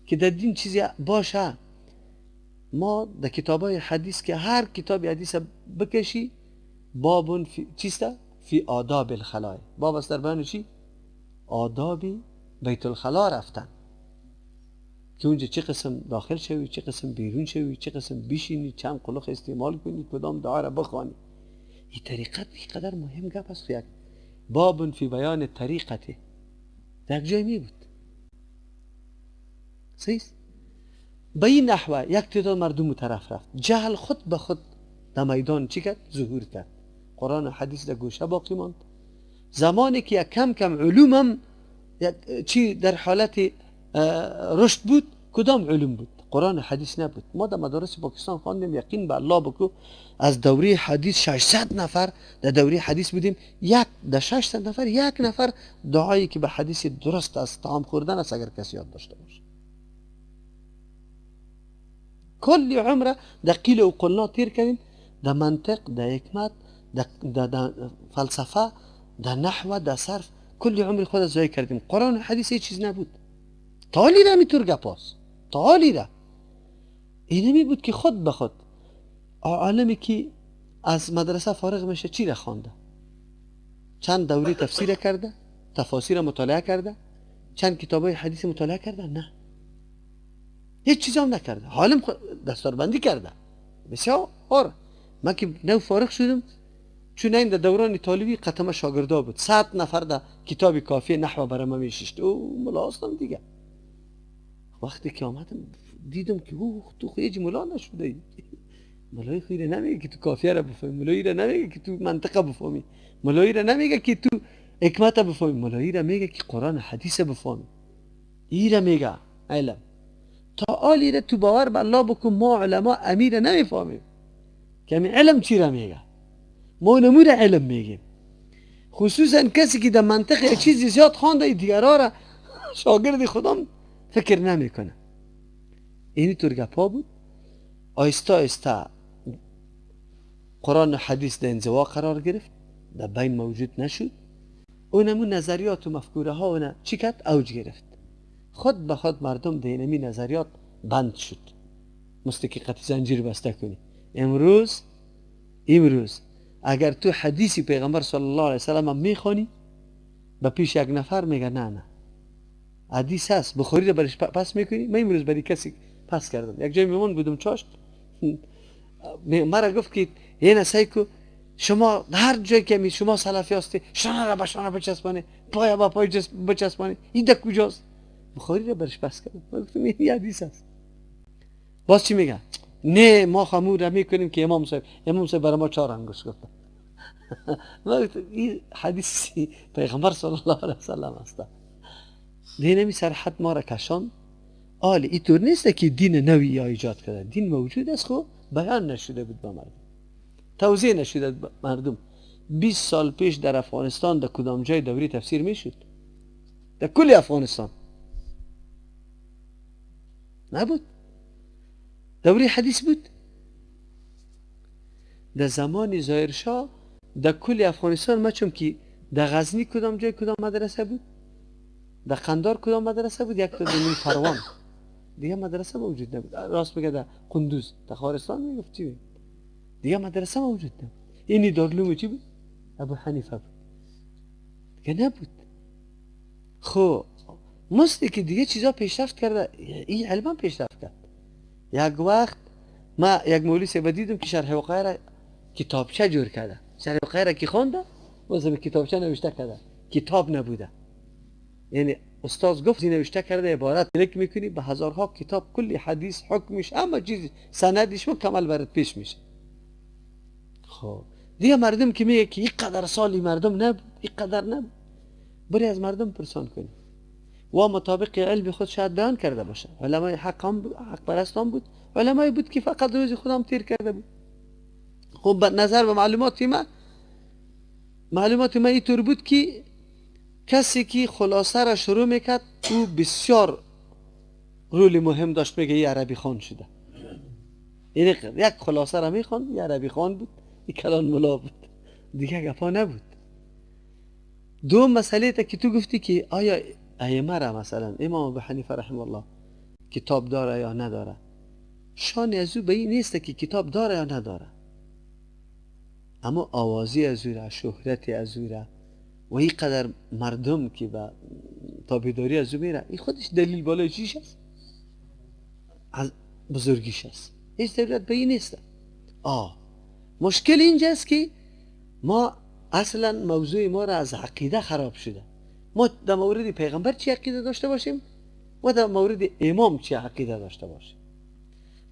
B: که در دین چیزی باشه. ما در کتابای حدیث که هر کتاب حدیث بکشی بابون چیسته فی آداب الخلای، باب است در بیان چی؟ آداب بیت الخلا رفتن که اونجا چه قسم داخل شوی، چه قسم بیرون شوی، چه قسم بشینی، چند قلوخ استعمال کنی، کدام دعا را بخوانی. این طریقت بیقدر مهم گپ است. یک باب فی بیان طریقته در جای می بود. صحیح؟ به این نحوه یک تعداد مردم طرف رفت، جهل خود به خود در میدان چی کرد؟ ظهور کرد. قرآن و حدیث در گوشه باقی ماند. زمانی که یک کم کم علوم هم چی در حالت رشد بود، کدام علوم بود؟ قرآن و حدیث نبود. ما در مدارس پاکستان خواندیم، یقین به الله بکو از دوره حدیث 600 نفر در دوره حدیث بودیم، در 600 نفر یک نفر دعایی که به حدیث درست از طعام خوردن است اگر کسی یاد داشته باشه. کل عمر در قیل و قلنا تیر کردیم، در منطق، در حکمت، در فلسفه، در نحو، در صرف، کل عمر خود ضایع کردیم. قرآن و حدیث هیچ چیز نبود. تالی را میتور گپاس، تالی را اینمی بود که خود به خود عالمی که از مدرسه فارغ میشه چی را خوانده؟ چند دوره تفسیر کرده؟ تفاسیر مطالعه کرده؟ چند کتابای حدیث مطالعه کرده؟ نه، هیچ چیز هم نکرده. حالم دستاربندی کرده بسیار. من که نو فارغ شدم، چون این در دوران طالبی قطمه شاگردا بود، 100 نفر در کتاب کافی نحو برای من میششت. او ملا هستم دیگه. وقتی که آمدم دیدم که تو خیلی ملا نشده ای. ملای خیلی نمیگه که تو کافیه را بفهمی، ملایی را نمیگه که تو منطقه بفهمی، ملایی را نمیگه که تو حکمت بفهمی، ملایی را میگه که قرآن حدیث بفهمی. این را میگه علم. تا آلی را تو باور به الله بکن ما علما امیر نمیفهمیم که همین علم چی را میگه. ما نمور علم میگیم، خصوصا کسی که در منطقه چیزی زیاد خوانده دیگرها را شاگرد خودم فکر نمیکنه. اینی طور گپا بود. آیستا آیستا قرآن و حدیث در انزوا قرار گرفت، در بین موجود نشد. اونمون نظریات و مفکوره ها اونه چی کرد؟ اوج گرفت. خود به خود مردم در اینمی نظریات بند شد، مستکی قطع زنجیر بسته کنی. امروز اگر تو حدیثی پیغمبر صلی الله علیه وسلم هم میخوانی، به پیش یک نفر میگه نه حدیث هست، بخاری رو برش پس میکنی. من امروز برای کسی پس کردم، یک جای میمون بودم چاشت، مرا گفت که این سعی کو شما هر جایی که می شما سلفی هستی شانه را به شانه بچسبانه، پای با پای بچسبانه، این در کجاست؟ بخاری را برش بس کردم. گفتم این حدیث است. باز چی میگن؟ نه ما خمور را میکنیم که امام صاحب برای ما 4 انگشت گفتن. این حدیثی پیغمبر صلی الله علیه وسلم است. دینمی سرحد ما را کشان. آلی اینطور نیست که دین نوی یا ایجاد کرده، دین موجود است خو بیان نشده بود با مردم، توضیح نشده بود مردم. 20 سال پیش در افغانستان در کدام جای دوری تفسیر میشد؟ در کل افغانستان نبود. دوری حدیث بود. در زمان ظاهرشاه در کل افغانستان ما چون که در غزنی کدام جای کدام مدرسه بود، در قندار کدام مدرسه بود، یک تا در پروان دیگه مدرسه موجود نبود. راست میگه در قندوز در خارستان میگفت چی بود؟ دیگه مدرسه موجود نبود. اینی دارالعلوم چی بود؟ ابو حنیفه بود. دیگه نبود. خب مستی که دیگه چیزا پیشرفت کرده، این علم پیشرفت کرد. یک وقت ما یک مولوی سیبا دیدم که شرح وقایع را کتابچه جور کرده. شرح وقایع را که خونده واسه به کتابچه نوشته کرده، کتاب نبوده. یعنی استاد گفت نوشته کرده عبارت کلیک میکنی به هزارها کتاب، کلی حدیث حکمش همه چیز سندش مکمل برات پیش میشه. خب دیگه مردم که میگه که اینقدر سالی مردم نبود، اینقدر نبود، بری از مردم پرسان کنی و مطابق علم خود شاید بیان کرده باشه. علمای حق پرستان بود، علمای بود که فقط روز خودم تیر کرده بود. خب به نظر و معلومات ما اینطور بود که کسی که خلاصه را شروع میکرد او بسیار رول مهم داشت، میگه یه عربی خان شده. یعنی یک خلاصه را میخوان یه عربی خان بود، این کلان ملا بود، دیگه گپا نبود. دو مسئله تا که تو گفتی که آیا ائمه را مثلا امام ابو حنیفه رحمه الله کتاب داره یا نداره، شان از او به این نیست که کتاب داره یا نداره، اما آوازی از او را، شهرت از او را و این قدر مردم که به تابعداری از او میره، این خودش دلیل بالای چیش است؟ از بزرگیش است. هیچ دلیل به این نیست. مشکل اینجاست که ما اصلا موضوع ما را از عقیده خراب شده. ما در مورد پیغمبر چی عقیده داشته باشیم و در مورد امام چی عقیده داشته باشیم.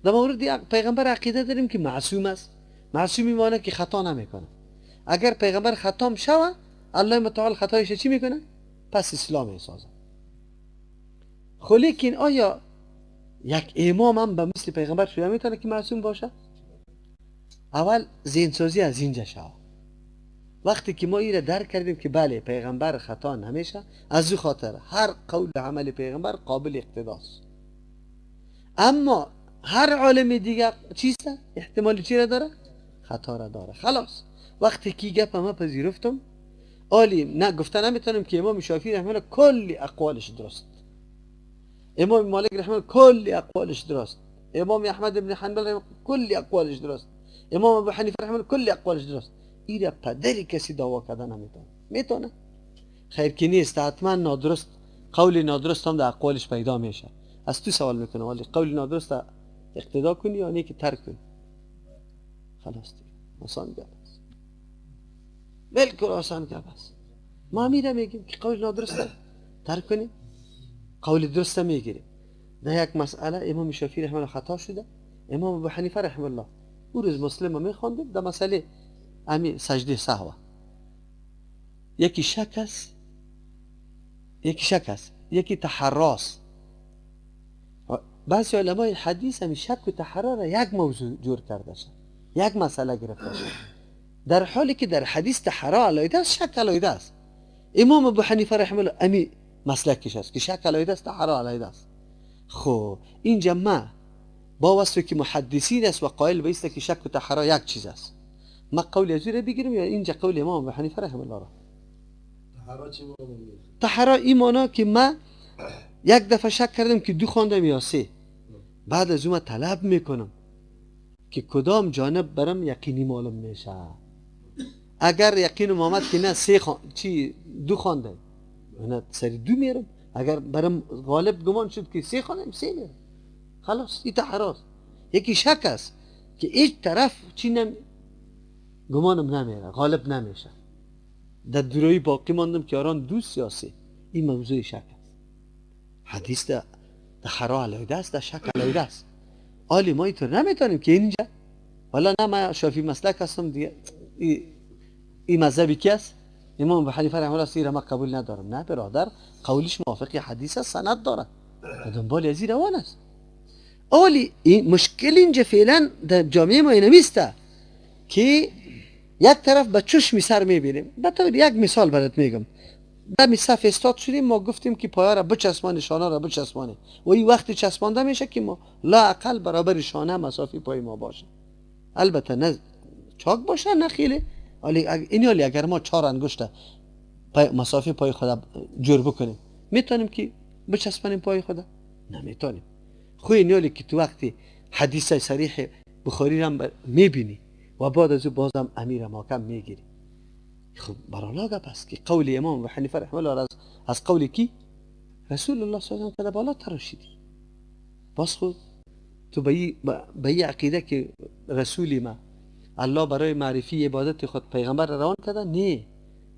B: در مورد پیغمبر عقیده داریم که معصوم است. معصوم میمانه که خطا نمیکنه. اگر پیغمبر خطا شوه الله متعال خطایش چی میکنه؟ پس اسلام میسازه. خب لیکن آیا یک امام هم به مثل پیغمبر شده میتونه که معصوم باشه؟ اول ذهنسازی از اینجا شوه. وقتی که ما این را درک کردیم که بله پیغمبر خطا نمیشه، از او خاطر هر قول عمل پیغمبر قابل اقتداست. اما هر عالم دیگه چیست؟ احتمال چی را داره؟ خطا را داره. خلاص وقتی که گپ ما پذیرفتم، عالی نه گفته نمیتونم که امام شافعی رحمه الله کلی اقوالش درست، امام مالک رحمه الله کلی اقوالش درست، امام احمد بن حنبل رحمه الله کلی اقوالش درست، امام ابو حنیفه رحمه الله کلی اقوالش درست. این را پدری کسی دعوا کرده نمیتونه. میتونه؟ خیر که نیست. حتما نادرست، قول نادرست هم در اقوالش پیدا میشه. از تو سوال میکنم ولی قول نادرست اقتدا کنی یا نه که ترک کنی؟ خلاص دیگه آسان گپ است، بالکل آسان گپ است. ما میره میگیم که قول نادرست ترک کنی، قول درست میگیریم. در یک مسئله امام شافعی رحمه الله خطا شده، امام ابو حنیفه رحمه الله او روز مسلم میخوندیم در مسئله امی سجده سهو، یکی شک است، یکی تحراست. بعضی علمای حدیث همی شک و تحرا را یک موضوع جور کرده شد، یک مسئله گرفته شد، در حالی که در حدیث تحرا علایده است، شک علایده است. امام ابو حنیفه رحمه الله امی مسلکش است که شک علایده است، تحرا علایده است. خب این جمع با وصفی که محدثین است و قائل به است که شک و تحرا یک چیز است، ما قول از رو بگیریم یا اینجا قول امام ابو حنیفه رحمه الله را؟ تحرا این معنی که ما یک دفعه شک کردم که 2 خواندم یا 3، بعد از اون طلب میکنم که کدام جانب برم یقینی معلوم میشه. اگر یقینم آمد که نه 2 خواندم، نه سری 2 میرم. اگر برم غالب گمان شد که 3 خواندم 3 میرم. خلاص این تحراست. یکی شک است که هیچ طرف چی گمانم نمیره، غالب نمیشه. در دوره باقی ماندم که آران دو سیاسی این موضوع شک است. حدیث در خرا علیده است، در شک علیده است. آلی ما اینطور نمیتونیم که اینجا والا نه من شافی مسلک هستم دیگه این مذهبی کی است؟ امام ابو حنیفه رحمه الله سیره ما قبول ندارم. نه برادر، قولش موافق حدیث است، سند داره، دنبال ازی روان است. آلی این مشکل اینجا فعلا در جامعه ما اینمیسته که یک طرف به چشمی سر میبینیم. به طور یک مثال برات میگم. در صف استاد شدیم، ما گفتیم که پایا را بچسبانه، شانه را بچسبانه و این وقتی چسبانده میشه که ما لا اقل برابر شانه مسافی پای ما باشه. البته نه چاک باشه نه خیلی. اینالی اگر ما 4 انگشت مسافی پای خدا جور بکنیم میتونیم که بچسبانیم پای خدا؟ نمیتونیم. خو اینالی که تو وقتی حدیث صریح بخاری را میبینی و بعد از او بازم امیر محکم میگیری، خب برالا گپ است که قول امام ابو حنیفه رحمه الله از قول کی؟ رسول الله صلی الله علیه و آله بالا تراشیدی. باز خود تو به این عقیده که رسولی ما الله برای معرفی عبادت خود پیغمبر روان کرده؟ نه،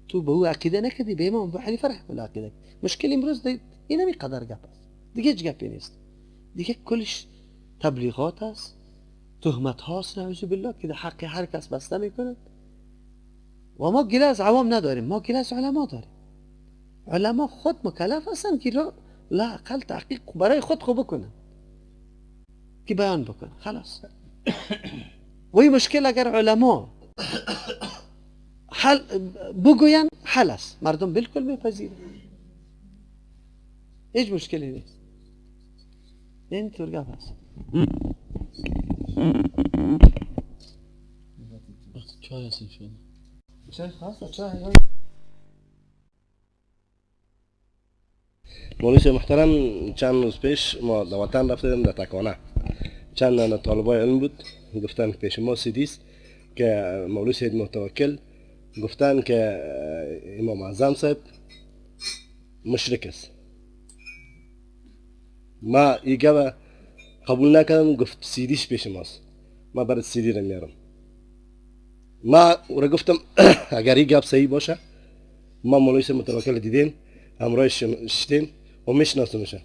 B: تو به او عقیده نکردی، به امام ابو حنیفه رحمه الله عقیده. مشکل امروز این همی قدر گپ است، دیگه هیچ گپی نیست. دیگه کلش تبلیغات است، تهمت هاست نعوذ بالله که در حق هر کس بسته میکنه. و ما گله از عوام نداریم، ما گله از علما داریم. علما خود مکلف هستن که لا اقل تحقیق برای خود خوب بکنن که بیان بکنن، خلاص. و این مشکل اگر علما حل بگوین حل است، مردم بالکل میپذیرن، هیچ مشکلی نیست. این طور گپ است. چای هستین شده؟ چای خاصه؟ چای
D: مولوی محترم چند روز پیش ما در وطن رفتیم در تکانه. چند طالبای علم بود، گفتن که پیش ما سیدیست که مولوی سید متوکل گفتن که امام اعظم صاحب مشرک است. ما این گپ قبول نکردم، گفت سیدیش پیش ماست، ما برای سیدی رو میارم. ما او را گفتم اگر این گپ صحیح باشه، ما مولوی سید متوکل دیدیم، همراهش شدیم و میشناسمش.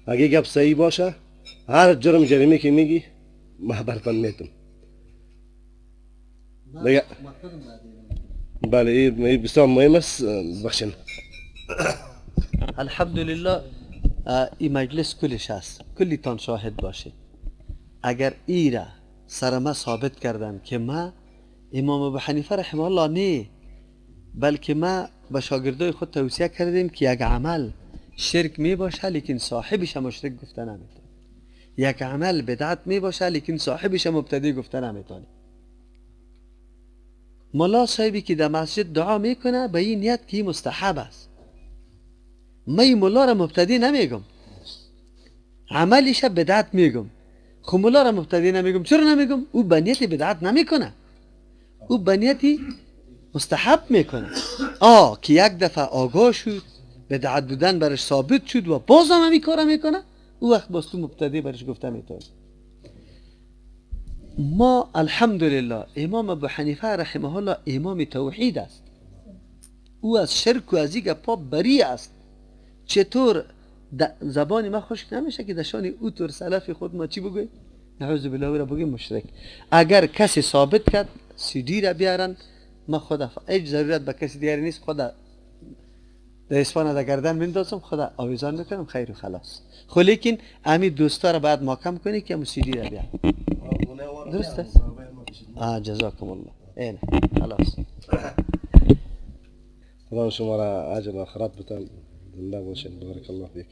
D: اگه گپ صحیح باشه هر جرم جریمه که میگی ما برتن میتم. دیگه بله این بسیار مهم است. بخشن
B: الحمدلله این مجلس کلش هست، کلی تان شاهد باشه. اگر ای را سرما ثابت کردن که ما امام ابو حنیفه رحمه الله نه، بلکه ما به شاگردای خود توصیه کردیم که یک عمل شرک می باشه لیکن صاحبش مشرک گفته نمیتونه، یک عمل بدعت می باشه لیکن صاحبش مبتدی گفته نمیتونه. ملا صاحبی که در مسجد دعا میکنه به این نیت که مستحب است، من این ملا را مبتدی نمیگم، عملش بدعت میگم. خب ملا را مبتدی نمیگم، چرا نمیگم؟ او به نیت بدعت نمیکنه، او به نیت مستحب میکنه. که یک دفعه آگاه شد بدعت بودن برش ثابت شد و باز هم همین کارا میکنه، او وقت باز تو مبتدی برش گفته میتونه. ما الحمدلله امام ابو حنیفه رحمه الله امام توحید است، او از شرک و از این گپا بری است. چطور زبان ما خشک نمیشه که دشان او طور سلف خود ما چی بگویم؟ نعوذ بالله را بگیم مشرک. اگر کسی ثابت کرد سیدی را بیارن، ما خدا هیچ ضرورت به کسی دیگری نیست، خدا در اسپانه در گردن بندازم، خدا آویزان میکنم، خیر و خلاص. خب لیکن امی دوستا را باید محکم کنی که همون سیدی را بیارن. درست است؟ جزاکم الله. اینه خلاص.
D: خدا شما را اجر و آخرت بتن، زنده باشین. بارک الله فیک.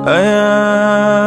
A: أيا